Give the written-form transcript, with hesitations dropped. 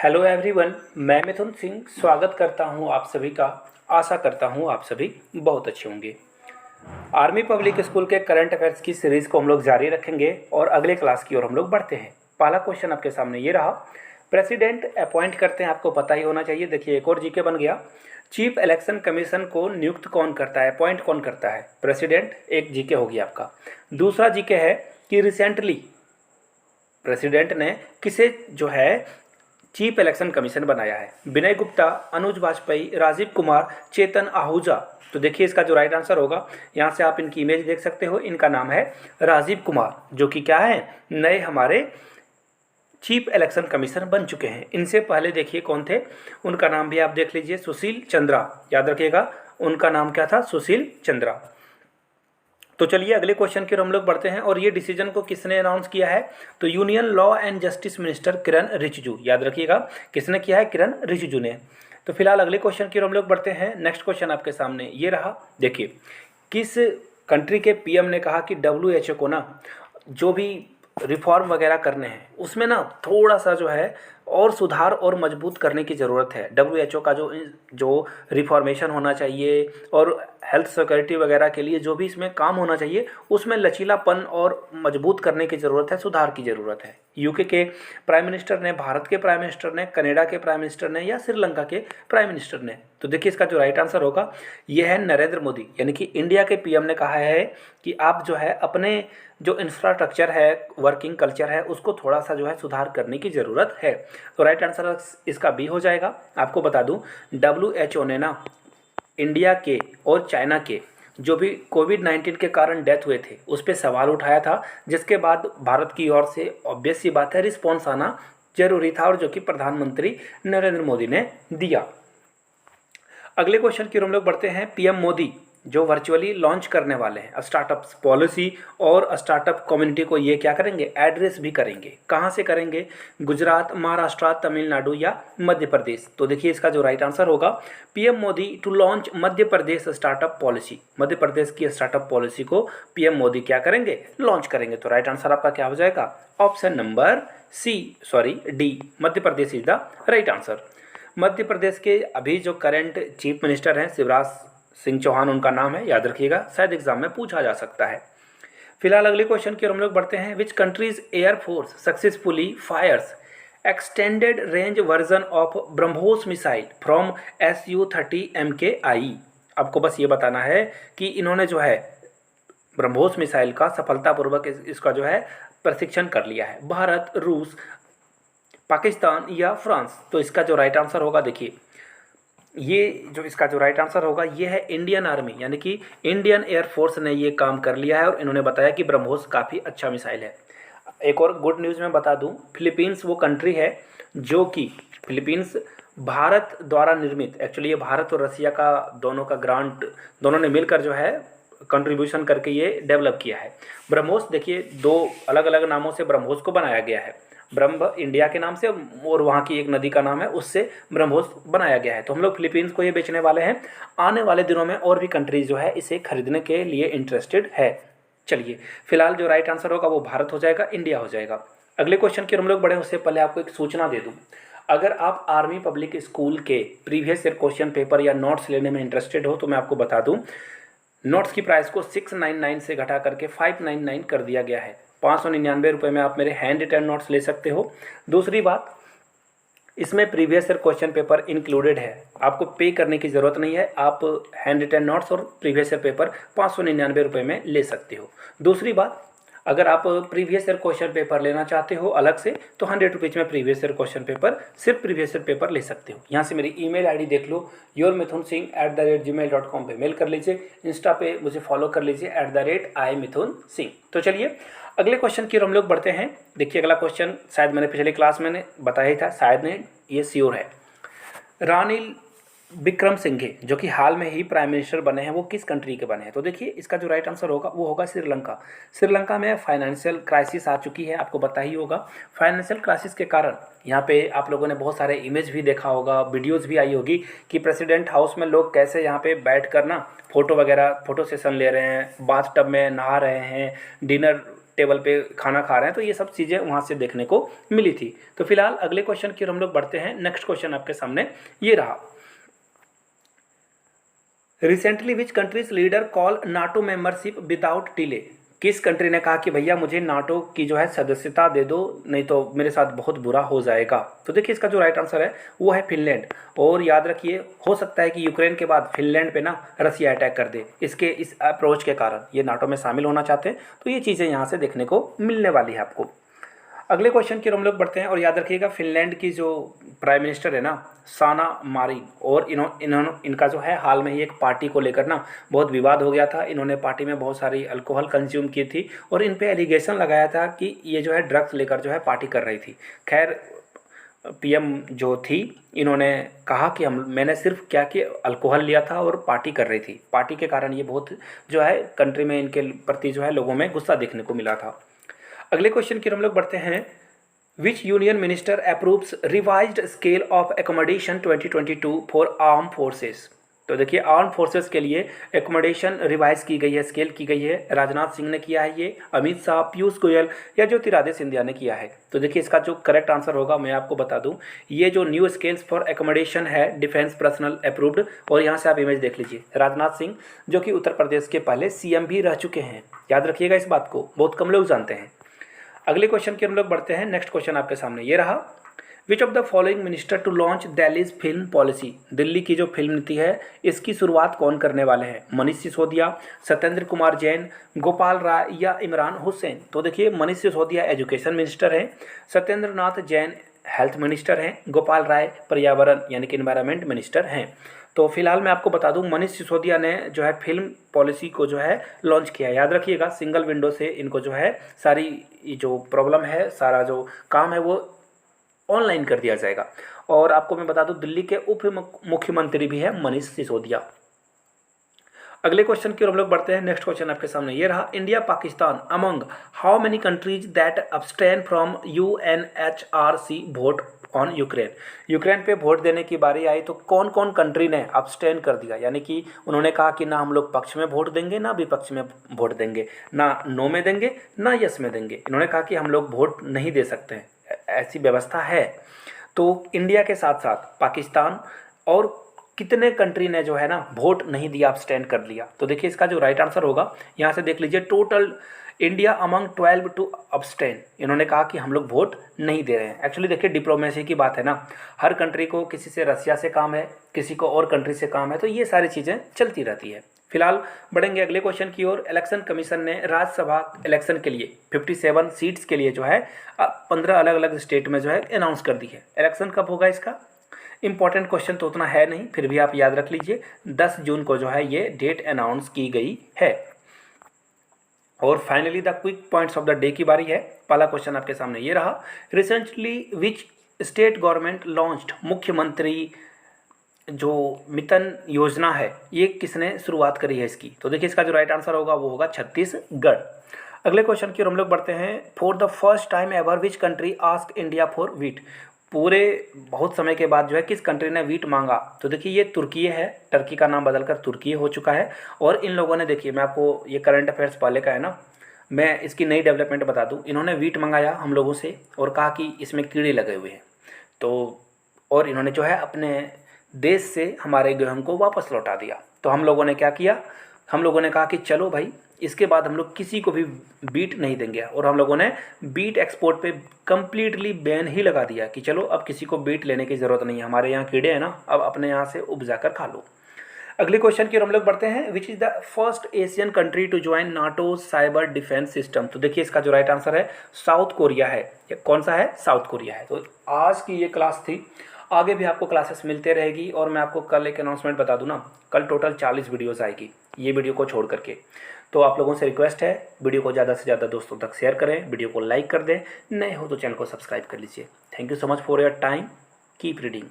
Hello everyone, मैं मिथुन सिंह स्वागत करता हूं आप सभी का। आशा करता हूं आप सभी बहुत अच्छे होंगे। आर्मी पब्लिक स्कूल के करंट अफेयर्स की सीरीज़ को हम लोग जारी रखेंगे और अगले क्लास की ओर हम लोग बढ़ते हैं। पहला क्वेश्चन आपके सामने ये रहा, प्रेसिडेंट अपॉइंट करते हैं, आपको पता ही होना चाहिए। देखिए एक और जीके बन गया। चीफ इलेक्शन कमीशन को नियुक्त कौन करता है, अपॉइंट कौन करता है? प्रेसिडेंट। एक जीके हो गया आपका। दूसरा जीके है कि रिसेंटली प्रेसिडेंट ने किसे जो है चीफ इलेक्शन कमीशन बनाया है? विनय गुप्ता, अनुज वाजपेयी, राजीव कुमार, चेतन आहूजा। तो देखिए इसका जो राइट आंसर होगा, यहाँ से आप इनकी इमेज देख सकते हो, इनका नाम है राजीव कुमार, जो कि क्या है, नए हमारे चीफ इलेक्शन कमीशन बन चुके हैं। इनसे पहले देखिए कौन थे, उनका नाम भी आप देख लीजिए, सुशील चंद्रा। याद रखिएगा उनका नाम क्या था, सुशील चंद्रा। तो चलिए अगले क्वेश्चन की ओर हम लोग बढ़ते हैं। और ये डिसीजन को किसने अनाउंस किया है? तो union law and justice minister Kiran Rijiju. याद रखिएगा किसने किया है, किरण रिजिजू ने। तो फिलहाल अगले क्वेश्चन की ओर हम लोग बढ़ते हैं। नेक्स्ट क्वेश्चन आपके सामने ये रहा। देखिए किस कंट्री के पीएम ने कहा कि WHO को ना जो भी रिफॉर्म वगैरह करने हैं उसमें ना थोड़ा सा जो है और सुधार और मजबूत करने की ज़रूरत है। WHO का जो रिफॉर्मेशन होना चाहिए और हेल्थ सिक्योरिटी वगैरह के लिए जो भी इसमें काम होना चाहिए उसमें लचीलापन और मजबूत करने की ज़रूरत है, सुधार की ज़रूरत है। यूके के प्राइम मिनिस्टर ने, भारत के प्राइम मिनिस्टर ने, कनाडा के प्राइम मिनिस्टर ने या श्रीलंका के प्राइम मिनिस्टर ने? तो देखिए इसका जो राइट आंसर होगा ये है नरेंद्र मोदी, यानी कि इंडिया के पीएम ने कहा है कि आप जो है अपने जो इंफ्रास्ट्रक्चर है, वर्किंग कल्चर है, उसको थोड़ा सा जो है सुधार करने की ज़रूरत है। तो राइट आंसर इसका बी हो जाएगा। आपको बता दूं WHO ने ना इंडिया के और चाइना के जो भी कोविड-19 के कारण डेथ हुए थे उस पर सवाल उठाया था, जिसके बाद भारत की ओर से ऑब्वियस सी बात है रिस्पॉन्स आना जरूरी था, और जो कि प्रधानमंत्री नरेंद्र मोदी ने दिया। अगले क्वेश्चन की ओर हम लोग बढ़ते हैं। पीएम मोदी जो वर्चुअली लॉन्च करने वाले हैं स्टार्टअप्स पॉलिसी, और स्टार्टअप कम्युनिटी को ये क्या करेंगे, एड्रेस भी करेंगे। कहाँ से करेंगे? गुजरात, महाराष्ट्र, तमिलनाडु या मध्य प्रदेश? तो देखिए इसका जो राइट आंसर होगा, PM Modi to launch Madhya Pradesh startup policy. Madhya Pradesh की स्टार्टअप पॉलिसी को पीएम मोदी क्या करेंगे, लॉन्च करेंगे। तो राइट आंसर आपका क्या हो जाएगा, option number D, Madhya Pradesh is the right answer. Madhya Pradesh के अभी जो करंट चीफ मिनिस्टर हैं शिवराज सिंह चौहान उनका नाम है, याद रखिएगा, शायद एग्जाम में पूछा जा सकता है। फिलहाल अगले क्वेश्चन की ओर हम लोग बढ़ते हैं। Which countries air force successfully fires extended range version of BrahMos missile from Su-30 MKI? आपको बस ये बताना है कि इन्होंने जो है ब्रह्मोस मिसाइल का सफलतापूर्वक इसका जो है प्रशिक्षण कर लिया है। भारत, रूस, पाकिस्तान या फ्रांस? तो इसका जो राइट आंसर होगा, देखिए ये जो इसका जो राइट आंसर होगा ये है इंडियन आर्मी, यानी कि इंडियन एयरफोर्स ने ये काम कर लिया है और इन्होंने बताया कि ब्रह्मोस काफ़ी अच्छा मिसाइल है। एक और गुड न्यूज़ मैं बता दूं, फिलीपींस वो कंट्री है जो कि फिलीपींस भारत द्वारा निर्मित, एक्चुअली ये भारत और रसिया का दोनों का ग्रांट, दोनों ने मिलकर जो है कंट्रीब्यूशन करके ये डेवलप किया है। ब्रह्मोस देखिए दो अलग अलग नामों से ब्रह्मोस को बनाया गया है। ब्रह्म इंडिया के नाम से और वहाँ की एक नदी का नाम है, उससे ब्रह्मोस बनाया गया है। तो हम लोग फिलीपींस को ये बेचने वाले हैं। आने वाले दिनों में और भी कंट्रीज जो है इसे खरीदने के लिए इंटरेस्टेड है। चलिए फिलहाल जो राइट आंसर होगा वो भारत हो जाएगा, इंडिया हो जाएगा। अगले क्वेश्चन की हम लोग बढ़े उससे पहले आपको एक सूचना दे दूँ। अगर आप आर्मी पब्लिक स्कूल के प्रीवियस ईयर क्वेश्चन पेपर या नोट्स लेने में इंटरेस्टेड हो तो मैं आपको बता दूँ, नोट्स की प्राइस को 699 से घटा करके 599 कर दिया गया है। 599 रुपये में आप मेरे हैंड रिटन नोट्स ले सकते हो। दूसरी बात, इसमें previous year question paper included है, आपको पे करने की ज़रूरत नहीं है। आप हैंड रिटन नोट्स और प्रीवियस ईयर पेपर 599 रुपये में ले सकते हो। दूसरी बात, अगर आप प्रीवियस ईयर क्वेश्चन पेपर लेना चाहते हो अलग से तो 100 रुपीज़ में प्रीवियस ईयर क्वेश्चन पेपर, सिर्फ प्रीवियस ईयर पेपर ले सकते हो। यहाँ से मेरी ईमेल आईडी देख लो, yourmithunsingh@gmail.com पे मेल कर लीजिए। इंस्टा पे मुझे फॉलो कर लीजिए @imithunsingh। तो चलिए अगले क्वेश्चन की ओर हम लोग बढ़ते हैं। देखिए अगला क्वेश्चन शायद मैंने पिछले क्लास में बताया ही था, शायद नहीं, ये श्योर है। रानिल विक्रमसिंघे जो कि हाल में ही प्राइम मिनिस्टर बने हैं वो किस कंट्री के बने हैं? तो देखिए इसका जो राइट आंसर होगा वो होगा श्रीलंका। श्रीलंका में फाइनेंशियल क्राइसिस आ चुकी है, आपको पता ही होगा। फाइनेंशियल क्राइसिस के कारण यहाँ पे आप लोगों ने बहुत सारे इमेज भी देखा होगा, वीडियोस भी आई होगी कि प्रेसिडेंट हाउस में लोग कैसे यहाँ पे बैठ कर ना फोटो वगैरह, फोटो सेशन ले रहे हैं, बाथ टब में नहा रहे हैं, डिनर टेबल पे खाना खा रहे हैं, तो ये सब चीज़ें वहाँ से देखने को मिली थी। तो फिलहाल अगले क्वेश्चन की ओर हम लोग बढ़ते हैं। नेक्स्ट क्वेश्चन आपके सामने ये रहा, recently which countries leader call NATO membership without delay. किस कंट्री ने कहा कि भैया मुझे नाटो की जो है सदस्यता दे दो, नहीं तो मेरे साथ बहुत बुरा हो जाएगा। तो देखिए इसका जो राइट आंसर है वो है फिनलैंड। और याद रखिए, हो सकता है कि यूक्रेन के बाद फिनलैंड पे ना रसिया अटैक कर दे, इसके इस अप्रोच के कारण ये नाटो में शामिल होना चाहते हैं। तो ये चीज़ें यहाँ से देखने को मिलने वाली है आपको। अगले क्वेश्चन की ओर हम लोग बढ़ते हैं। और याद रखिएगा, फिनलैंड की जो प्राइम मिनिस्टर है ना, साना मारिन, और इनका जो है हाल में ही एक पार्टी को लेकर ना बहुत विवाद हो गया था। इन्होंने पार्टी में बहुत सारी अल्कोहल कंज्यूम की थी और इन पे एलिगेशन लगाया था कि ये जो है ड्रग्स लेकर जो है पार्टी कर रही थी। खैर पीएम जो थी, इन्होंने कहा कि मैंने सिर्फ क्या कि अल्कोहल लिया था और पार्टी कर रही थी। पार्टी के कारण ये बहुत जो है कंट्री में इनके प्रति जो है लोगों में गुस्सा देखने को मिला था। अगले क्वेश्चन की हम लोग बढ़ते हैं। विच union minister approves revised scale of accommodation 2022 for arm forces. तो देखिए आर्म फोर्सेस के लिए एकोमोडेशन रिवाइज की गई है, स्केल की गई है। राजनाथ सिंह ने किया है ये, अमित शाह, पीयूष गोयल या ज्योतिरादित्य सिंधिया ने किया है। तो देखिए इसका जो करेक्ट आंसर होगा मैं आपको बता दूं, ये जो न्यू स्केल्स फॉर एकोमोडेशन है डिफेंस पर्सनल अप्रूव्ड। और यहाँ से आप इमेज देख लीजिए, राजनाथ सिंह जो कि उत्तर प्रदेश के पहले सीएम भी रह चुके हैं। याद रखिएगा इस बात को, बहुत कम लोग जानते हैं। अगले क्वेश्चन की हम लोग बढ़ते हैं। नेक्स्ट क्वेश्चन आपके सामने ये रहा, which of the following minister to launch Delhi's film policy. Delhi की जो फिल्म नीति है इसकी शुरुआत कौन करने वाले हैं? मनीष सिसोदिया, सत्येंद्र कुमार जैन, गोपाल राय या इमरान हुसैन। तो देखिए मनीष सिसोदिया एजुकेशन मिनिस्टर हैं, सत्येंद्र नाथ जैन हेल्थ मिनिस्टर हैं, गोपाल राय पर्यावरण यानी कि इन्वायरमेंट मिनिस्टर हैं। तो फिलहाल मैं आपको बता दूं, मनीष सिसोदिया ने जो है फिल्म पॉलिसी को जो है लॉन्च किया। याद रखिएगा सिंगल विंडो से इनको जो है सारी जो प्रॉब्लम है, सारा जो काम है वो ऑनलाइन कर दिया जाएगा। और आपको मैं बता दूं दिल्ली के उप मुख्यमंत्री भी है मनीष सिसोदिया। अगले क्वेश्चन की ओर हम लोग बढ़ते हैं। नेक्स्ट क्वेश्चन आपके सामने ये रहा, India Pakistan among how many countries that abstain from UNHRC vote on Ukraine. Ukraine पे वोट देने की बारी आई तो कौन कौन कंट्री ने अब्सटेन कर दिया, यानी कि उन्होंने कहा कि ना हम लोग पक्ष में वोट देंगे ना विपक्ष में वोट देंगे, ना नो में देंगे ना यस में देंगे। इन्होंने कहा कि हम लोग वोट नहीं दे सकते हैं, ऐसी व्यवस्था है। तो इंडिया के साथ साथ पाकिस्तान और कितने कंट्री ने जो है ना वोट नहीं दिया, अब्सटेन कर लिया। तो देखिए इसका जो राइट आंसर होगा यहाँ से देख लीजिए, total India among 12 to abstain. इन्होंने कहा कि हम लोग वोट नहीं दे रहे हैं। एक्चुअली देखिए डिप्लोमेसी की बात है ना, हर कंट्री को किसी से रसिया से काम है, किसी को और कंट्री से काम है, तो ये सारी चीज़ें चलती रहती है। फिलहाल बढ़ेंगे अगले क्वेश्चन की ओर। इलेक्शन कमीशन ने राज्यसभा इलेक्शन के लिए 57 सीट्स के लिए जो है 15 अलग अलग स्टेट में जो है अनाउंस कर दी है। इलेक्शन कब होगा इसका? इंपॉर्टेंट क्वेश्चन तो उतना है नहीं, फिर भी आप याद रख लीजिए 10 जून को जो है ये डेट अनाउंस की गई है। और finally the quick points of the day की बारी है। पहला क्वेश्चन आपके सामने ये रहा, recently which state government launched मुख्यमंत्री जो मितन योजना है ये किसने शुरुआत करी है इसकी? तो देखिए इसका जो राइट आंसर होगा वो होगा छत्तीसगढ़। अगले क्वेश्चन की ओर हम लोग बढ़ते हैं। For the first time ever which country ask India for wheat. पूरे बहुत समय के बाद जो है किस कंट्री ने वीट मांगा? तो देखिए ये तुर्की है, टर्की का नाम बदलकर तुर्की हो चुका है। और इन लोगों ने, देखिए मैं आपको ये करंट अफेयर्स पहले का है ना, मैं इसकी नई डेवलपमेंट बता दूं। इन्होंने वीट मंगाया हम लोगों से और कहा कि इसमें कीड़े लगे हुए हैं, तो और इन्होंने जो है अपने देश से हमारे गेहूं को वापस लौटा दिया। तो हम लोगों ने क्या किया, हम लोगों ने कहा कि चलो भाई इसके बाद हम लोग किसी को भी बीट नहीं देंगे। और हम लोगों ने बीट एक्सपोर्ट पे कम्प्लीटली बैन ही लगा दिया कि चलो अब किसी को बीट लेने की ज़रूरत नहीं है, हमारे यहाँ कीड़े हैं ना, अब अपने यहाँ से उपजा कर खा लो। अगले क्वेश्चन की ओर हम लोग बढ़ते हैं। Which is the first Asian country to join NATO cyber defence system. तो देखिए इसका जो राइट आंसर है साउथ कोरिया है। कौन सा है? साउथ कोरिया है। तो आज की ये क्लास थी, आगे भी आपको क्लासेस मिलते रहेगी। और मैं आपको कल एक अनाउंसमेंट बता दूं ना, कल टोटल 40 वीडियोस आएगी ये वीडियो को छोड़ करके। तो आप लोगों से रिक्वेस्ट है वीडियो को ज़्यादा से ज़्यादा दोस्तों तक शेयर करें, वीडियो को लाइक कर दें, नए हो तो चैनल को सब्सक्राइब कर लीजिए। Thank you so much for your time, keep reading.